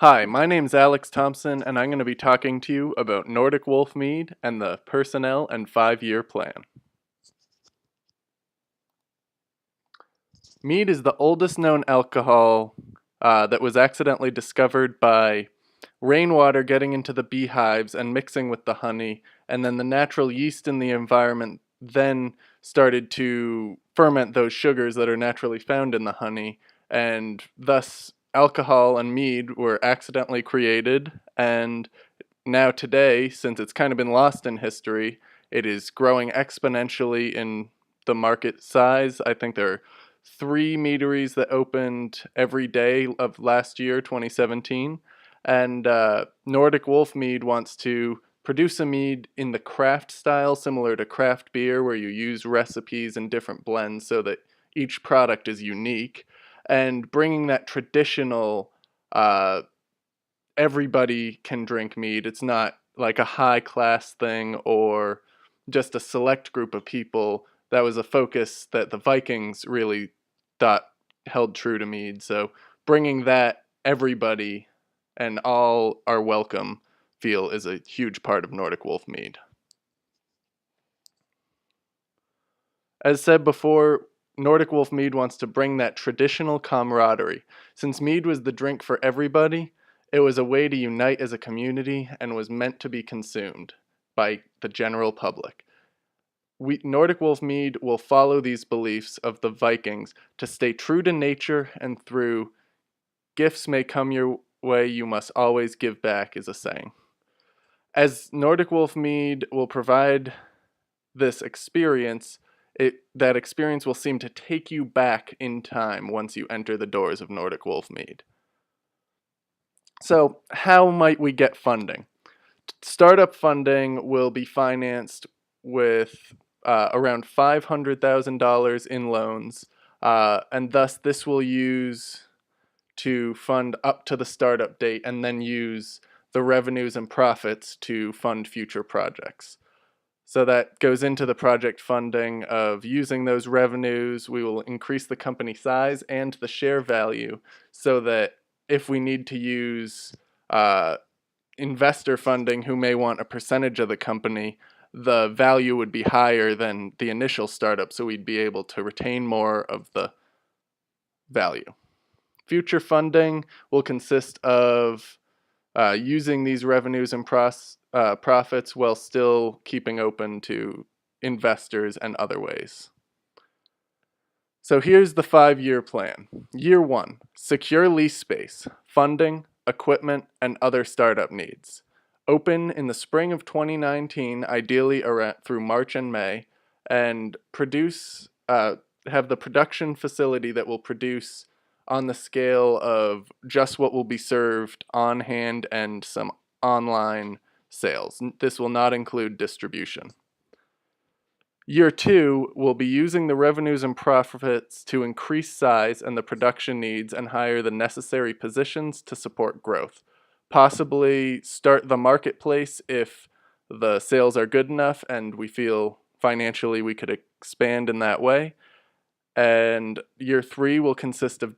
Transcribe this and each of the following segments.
Hi, my name's Alex Thompson, and I'm going to be talking to you about Nordic Wolf Mead and the personnel and 5-year plan. Mead is the oldest known alcohol that was accidentally discovered by rainwater getting into the beehives and mixing with the honey, and then the natural yeast in the environment then started to ferment those sugars that are naturally found in the honey, and thus alcohol and mead were accidentally created. And now today, since it's kind of been lost in history, it is growing exponentially in the market size. I think there are 3 meaderies that opened every day of last year, 2017. And Nordic Wolf Mead wants to produce a mead in the craft style, similar to craft beer, where you use recipes and different blends so that each product is unique, and bringing that traditional everybody can drink mead. It's not like a high class thing or just a select group of people. That was a focus that the Vikings really thought held true to mead. So bringing that everybody and all are welcome feel is a huge part of Nordic Wolf Mead. As said before, Nordic Wolf Mead wants to bring that traditional camaraderie. Since mead was the drink for everybody, it was a way to unite as a community and was meant to be consumed by the general public. Nordic Wolf Mead will follow these beliefs of the Vikings to stay true to nature, and through gifts may come your way, you must always give back, is a saying. As Nordic Wolf Mead will provide this experience, that experience will seem to take you back in time once you enter the doors of Nordic Wolf Mead. So, how might we get funding? Startup funding will be financed with around $500,000 in loans, and thus this will use to fund up to the startup date and then use the revenues and profits to fund future projects. So that goes into the project funding of using those revenues. We will increase the company size and the share value so that if we need to use investor funding who may want a percentage of the company, the value would be higher than the initial startup, so we'd be able to retain more of the value. Future funding will consist of using these revenues and profits while still keeping open to investors and other ways. So here's the 5-year plan. Year 1, secure lease space, funding, equipment, and other startup needs. Open in the spring of 2019, ideally through March and May, and have the production facility that will produce on the scale of just what will be served on hand and some online sales. This will not include distribution. Year 2 will be using the revenues and profits to increase size and the production needs and hire the necessary positions to support growth. Possibly start the marketplace if the sales are good enough and we feel financially we could expand in that way. And year 3 will consist of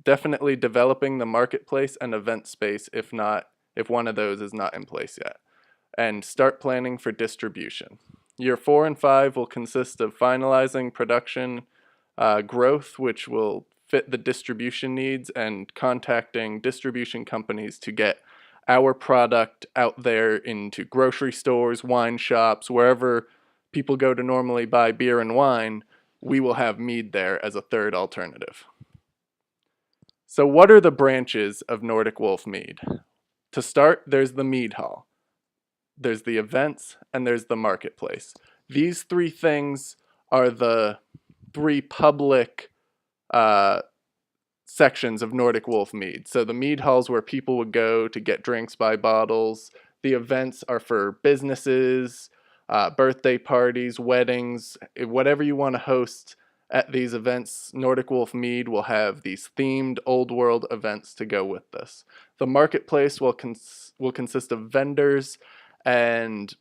definitely developing the marketplace and event space if one of those is not in place yet, and start planning for distribution. Year 4 and 5 will consist of finalizing production growth, which will fit the distribution needs, and contacting distribution companies to get our product out there into grocery stores, wine shops, wherever people go to normally buy beer and wine. We will have mead there as a third alternative. So what are the branches of Nordic Wolf Mead? To start, there's the mead hall, there's the events, and there's the marketplace. These 3 things are the 3 public sections of Nordic Wolf Mead. So the mead halls where people would go to get drinks, buy bottles. The events are for businesses, birthday parties, weddings, whatever you want to host at these events. Nordic Wolf Mead will have these themed old world events to go with this. The marketplace will consist of vendors and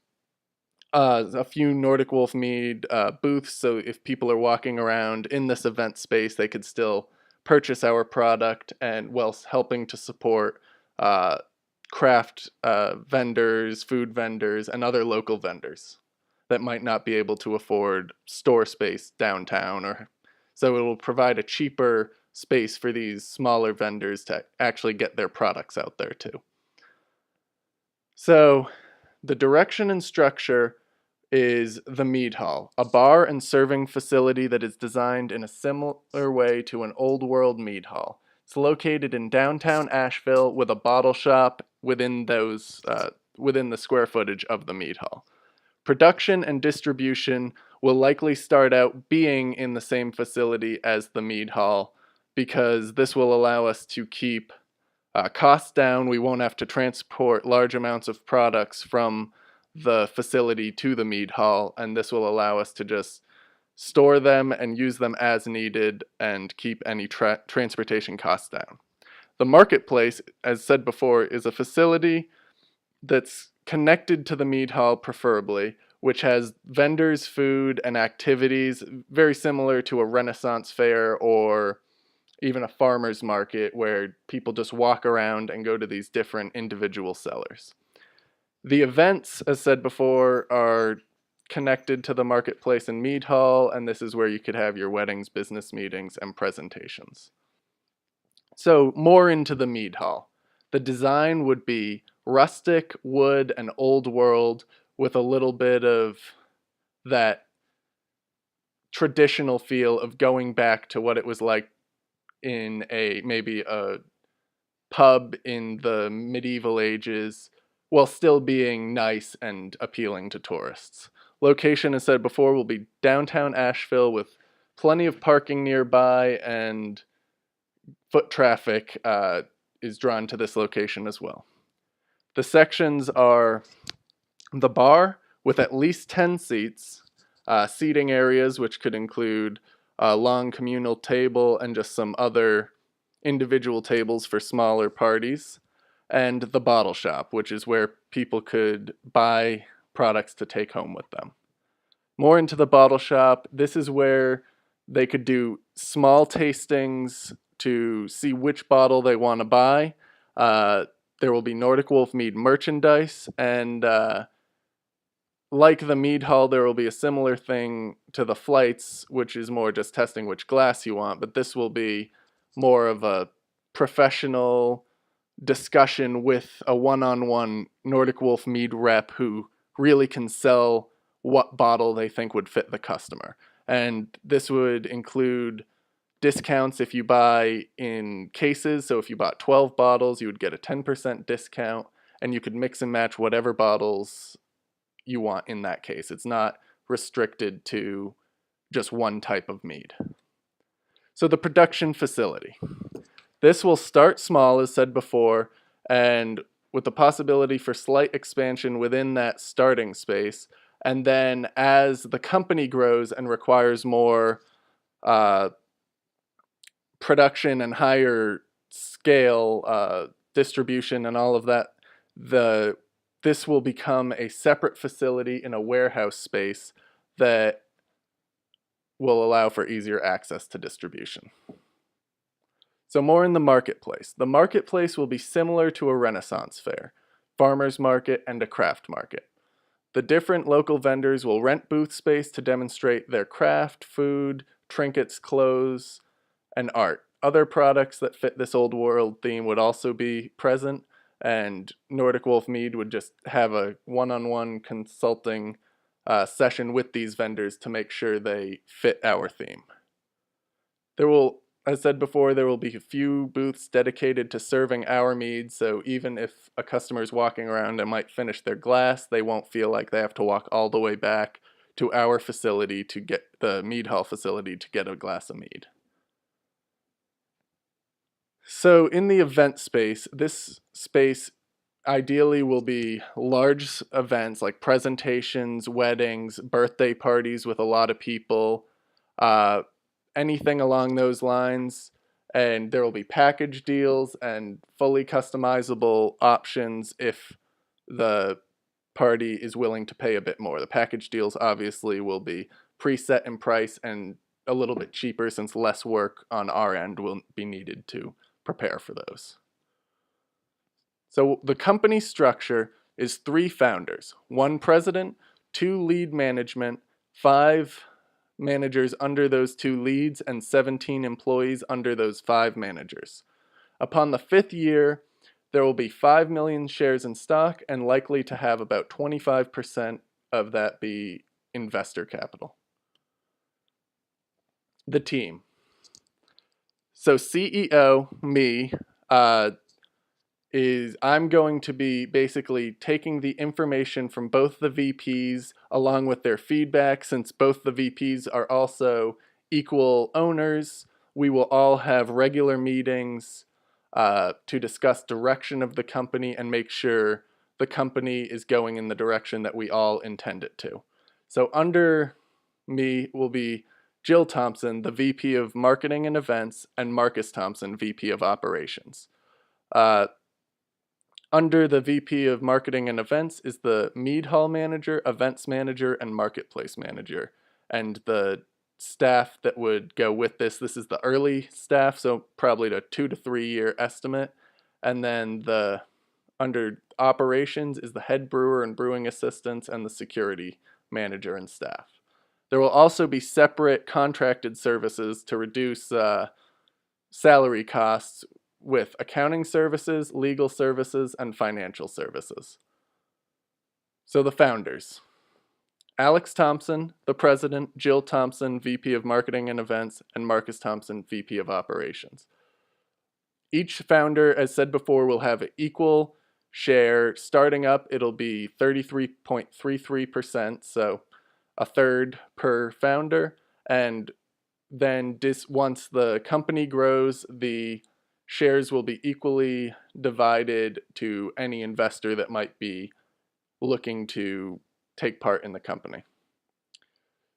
a few Nordic Wolf Mead booths, so if people are walking around in this event space, they could still purchase our product and whilst helping to support uh, craft vendors, food vendors, and other local vendors that might not be able to afford store space downtown, or so it will provide a cheaper space for these smaller vendors to actually get their products out there too. So the direction and structure is the mead hall, a bar and serving facility that is designed in a similar way to an old world mead hall. It's located in downtown Asheville with a bottle shop within within the square footage of the mead hall. Production and distribution will likely start out being in the same facility as the mead hall because this will allow us to keep costs down. We won't have to transport large amounts of products from the facility to the mead hall, and this will allow us to just store them and use them as needed and keep any transportation costs down. The marketplace, as said before, is a facility that's connected to the mead hall preferably, which has vendors, food, and activities very similar to a Renaissance fair or even a farmer's market where people just walk around and go to these different individual sellers. The events, as said before, are connected to the marketplace and mead hall, and this is where you could have your weddings, business meetings, and presentations. So more into the mead hall. The design would be rustic, wood, and old world with a little bit of that traditional feel of going back to what it was like in maybe a pub in the medieval ages while still being nice and appealing to tourists. Location, as said before, will be downtown Asheville with plenty of parking nearby, and foot traffic is drawn to this location as well. The sections are the bar with at least 10 seats, seating areas which could include a long communal table and just some other individual tables for smaller parties, and the bottle shop, which is where people could buy products to take home with them. More into the bottle shop, this is where they could do small tastings to see which bottle they want to buy. There will be Nordic Wolf Mead merchandise, and like the mead hall, there will be a similar thing to the flights, which is more just testing which glass you want, but this will be more of a professional discussion with a one-on-one Nordic Wolf Mead rep who really can sell what bottle they think would fit the customer. And this would include discounts if you buy in cases. So if you bought 12 bottles, you would get a 10% discount, and you could mix and match whatever bottles you want in that case. It's not restricted to just one type of mead. So the production facility. This will start small, as said before, and with the possibility for slight expansion within that starting space. And then as the company grows and requires more production and higher scale distribution and all of that, this will become a separate facility in a warehouse space that will allow for easier access to distribution. So more in the marketplace. The marketplace will be similar to a Renaissance fair, farmer's market, and a craft market. The different local vendors will rent booth space to demonstrate their craft, food, trinkets, clothes, and art. Other products that fit this old world theme would also be present, and Nordic Wolf Mead would just have a one-on-one consulting session with these vendors to make sure they fit our theme. There will, as said before, there will be a few booths dedicated to serving our mead, so even if a customer is walking around and might finish their glass, they won't feel like they have to walk all the way back to our facility to get the mead hall facility to get a glass of mead. So in the event space, this space ideally will be large events like presentations, weddings, birthday parties with a lot of people, anything along those lines. And there will be package deals and fully customizable options if the party is willing to pay a bit more. The package deals obviously will be preset in price and a little bit cheaper since less work on our end will be needed to prepare for those. So the company structure is 3 founders, 1 president, 2 lead management, 5 managers under those 2 leads, and 17 employees under those 5 managers. Upon the 5th year, there will be 5 million shares in stock and likely to have about 25% of that be investor capital. The team. So CEO, me, I'm going to be basically taking the information from both the VPs along with their feedback. Since both the VPs are also equal owners, we will all have regular meetings to discuss direction of the company and make sure the company is going in the direction that we all intend it to. So under me will be Jill Thompson, the VP of Marketing and Events, and Marcus Thompson, VP of Operations. Under the VP of Marketing and Events is the Mead Hall Manager, Events Manager, and Marketplace Manager. And the staff that would go with this is the early staff, so probably a 2 to 3 year estimate. And then under operations is the head brewer and brewing assistants and the security manager and staff. There will also be separate contracted services to reduce salary costs with accounting services, legal services, and financial services. So the founders. Alex Thompson, the president, Jill Thompson, VP of Marketing and Events, and Marcus Thompson, VP of Operations. Each founder, as said before, will have an equal share. Starting up, it'll be 33.33%, so a third per founder. And then once the company grows, the shares will be equally divided to any investor that might be looking to take part in the company.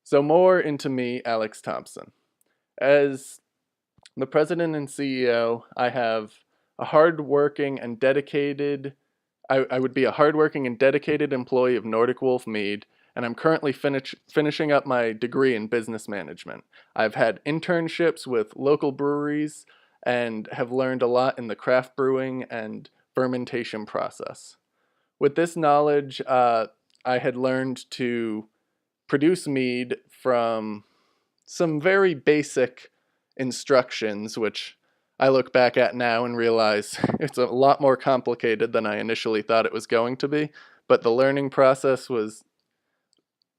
So more into me, Alex Thompson. As the president and CEO, I have a hardworking and dedicated, I would be a hardworking and dedicated employee of Nordic Wolf Mead, and I'm currently finishing up my degree in business management. I've had internships with local breweries and have learned a lot in the craft brewing and fermentation process. With this knowledge, I had learned to produce mead from some very basic instructions, which I look back at now and realize it's a lot more complicated than I initially thought it was going to be, but the learning process was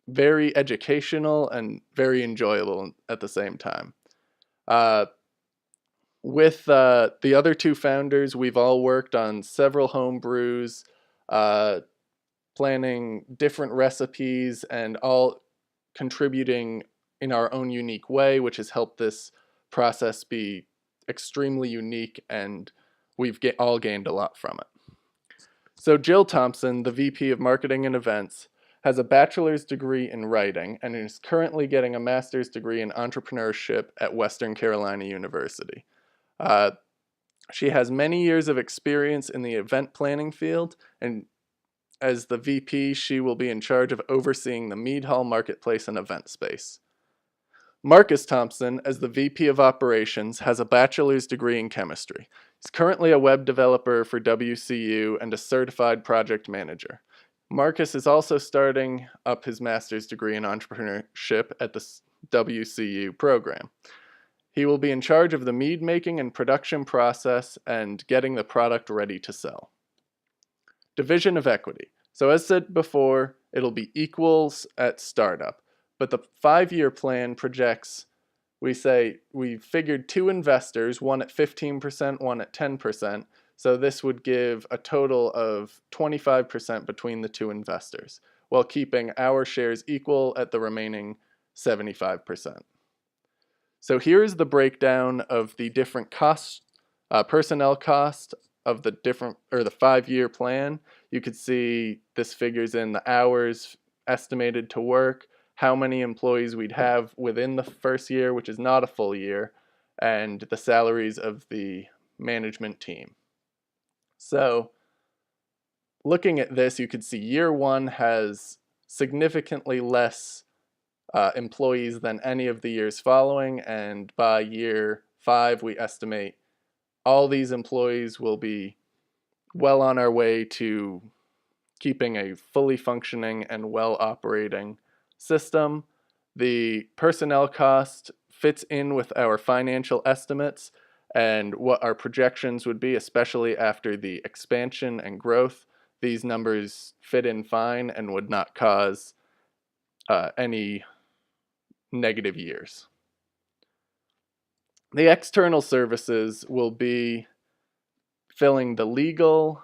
very educational and very enjoyable at the same time. With the other 2 founders, we've all worked on several home brews, planning different recipes, and all contributing in our own unique way, which has helped this process be extremely unique, and we've all gained a lot from it. So Jill Thompson, the VP of Marketing and Events, has a bachelor's degree in writing and is currently getting a master's degree in entrepreneurship at Western Carolina University. She has many years of experience in the event planning field, and as the VP, she will be in charge of overseeing the Mead Hall Marketplace and event space. Marcus Thompson, as the VP of Operations, has a bachelor's degree in chemistry. He's currently a web developer for WCU and a certified project manager. Marcus is also starting up his master's degree in entrepreneurship at the WCU program. He will be in charge of the mead making and production process and getting the product ready to sell. Division of equity. So as said before, it'll be equals at startup, but the 5-year plan projects, we figured 2 investors, one at 15%, one at 10%, so this would give a total of 25% between the 2 investors, while keeping our shares equal at the remaining 75%. So here's the breakdown of the different costs, personnel cost of the 5-year plan. You could see this figures in the hours estimated to work, how many employees we'd have within the first year, which is not a full year, and the salaries of the management team. So looking at this, you could see year 1 has significantly less employees than any of the years following, and by year 5 we estimate all these employees will be well on our way to keeping a fully functioning and well operating system. The personnel cost fits in with our financial estimates and what our projections would be, especially after the expansion and growth. These numbers fit in fine and would not cause any negative years. The external services will be filling the legal,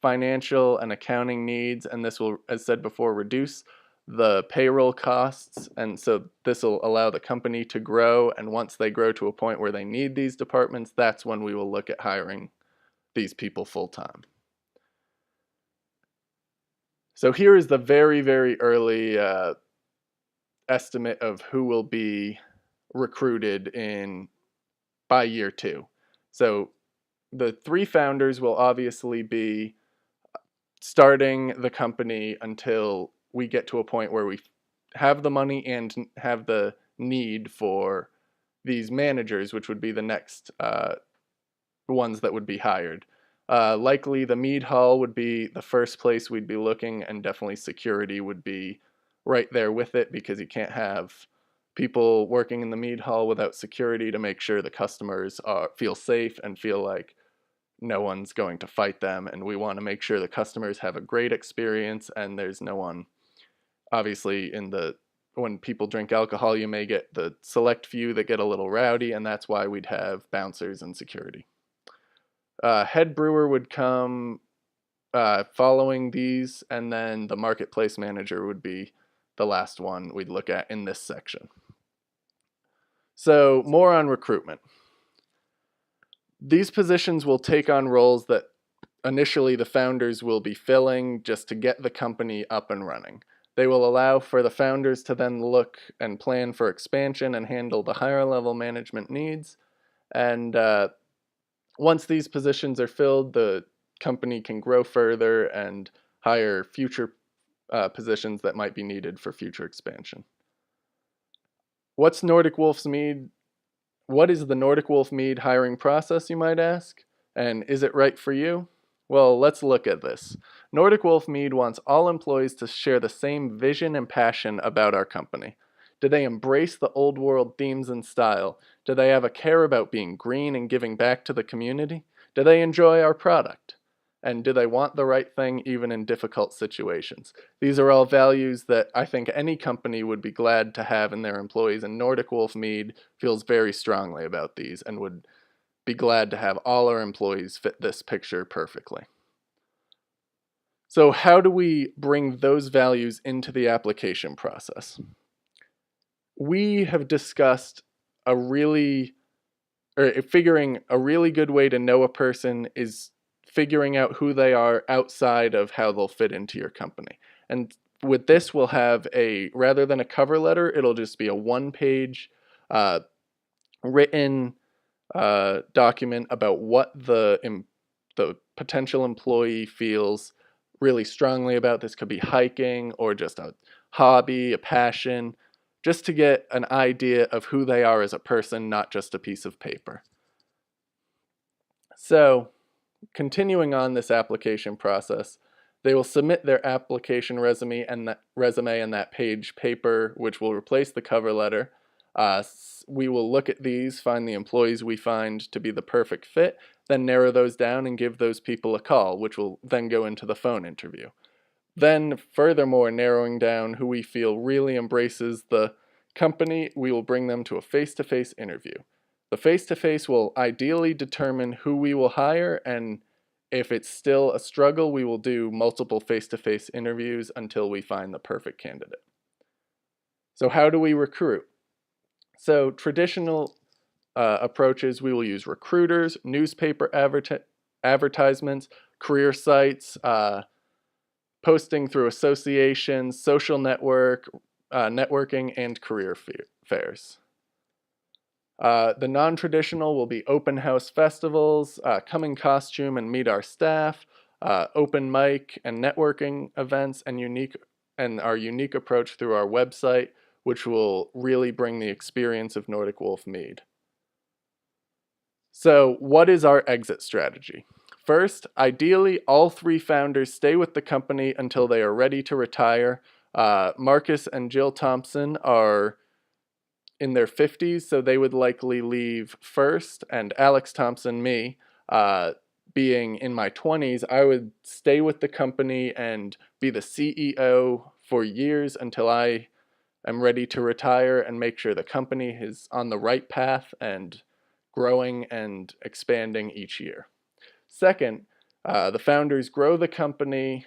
financial, and accounting needs, and this will, as said before, reduce the payroll costs, and so this will allow the company to grow, and once they grow to a point where they need these departments, that's when we will look at hiring these people full-time. So here is the very, very early estimate of who will be recruited by year 2. So the 3 founders will obviously be starting the company until we get to a point where we have the money and have the need for these managers, which would be the next ones that would be hired. Likely the mead hall would be the first place we'd be looking, and definitely security would be right there with it, because you can't have people working in the mead hall without security to make sure the customers feel safe and feel like no one's going to fight them, and we want to make sure the customers have a great experience and there's no one. Obviously, when people drink alcohol, you may get the select few that get a little rowdy, and that's why we'd have bouncers and security. Head brewer would come following these, and then the marketplace manager would be the last one we'd look at in this section. So more on recruitment. These positions will take on roles that initially the founders will be filling just to get the company up and running. They will allow for the founders to then look and plan for expansion and handle the higher level management needs. And once these positions are filled, the company can grow further and hire future positions that might be needed for future expansion. What's Nordic Wolf's Mead? What is the Nordic Wolf Mead hiring process, you might ask? And is it right for you? Well, let's look at this. Nordic Wolf Mead wants all employees to share the same vision and passion about our company. Do they embrace the old world themes and style? Do they have a care about being green and giving back to the community? Do they enjoy our product? And do they want the right thing even in difficult situations? These are all values that I think any company would be glad to have in their employees, and Nordic Wolf Mead feels very strongly about these and would be glad to have all our employees fit this picture perfectly. So how do we bring those values into the application process? We have discussed figuring a really good way to know a person is figuring out who they are outside of how they'll fit into your company. And with this, we'll have rather than a cover letter, it'll just be a 1-page written document about what the potential employee feels really strongly about. This could be hiking or just a hobby, a passion, just to get an idea of who they are as a person, not just a piece of paper. So, continuing on this application process, they will submit their application resume and that page paper, which will replace the cover letter. We will look at these, find the employees we find to be the perfect fit, then narrow those down and give those people a call, which will then go into the phone interview. Then, furthermore, narrowing down who we feel really embraces the company, we will bring them to a face-to-face interview. The face-to-face will ideally determine who we will hire, and if it's still a struggle, we will do multiple face-to-face interviews until we find the perfect candidate. So how do we recruit? So traditional approaches, we will use recruiters, newspaper advertisements, career sites, posting through associations, social networking, and career fairs. The non-traditional will be open house festivals, come in costume and meet our staff, open mic and networking events, and our unique approach through our website, which will really bring the experience of Nordic Wolf Mead. So what is our exit strategy? First, ideally, all three founders stay with the company until they are ready to retire. Marcus and Jill Thompson are in their 50s, so they would likely leave first, and Alex Thompson, me, being in my 20s, I would stay with the company and be the CEO for years until I am ready to retire and make sure the company is on the right path and growing and expanding each year. Second, the founders grow the company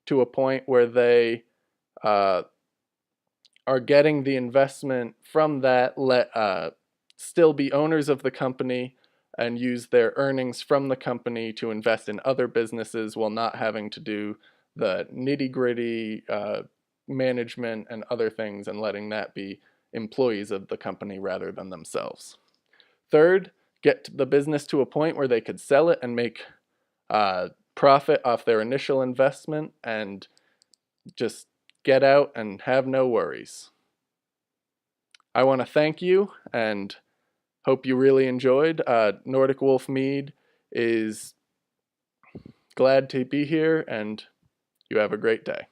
to a point where they uh, are getting the investment from that, still be owners of the company and use their earnings from the company to invest in other businesses while not having to do the nitty-gritty management and other things, and letting that be employees of the company rather than themselves. Third, get the business to a point where they could sell it and make profit off their initial investment and just get out and have no worries. I want to thank you and hope you really enjoyed. Nordic Wolf Mead is glad to be here, and you have a great day.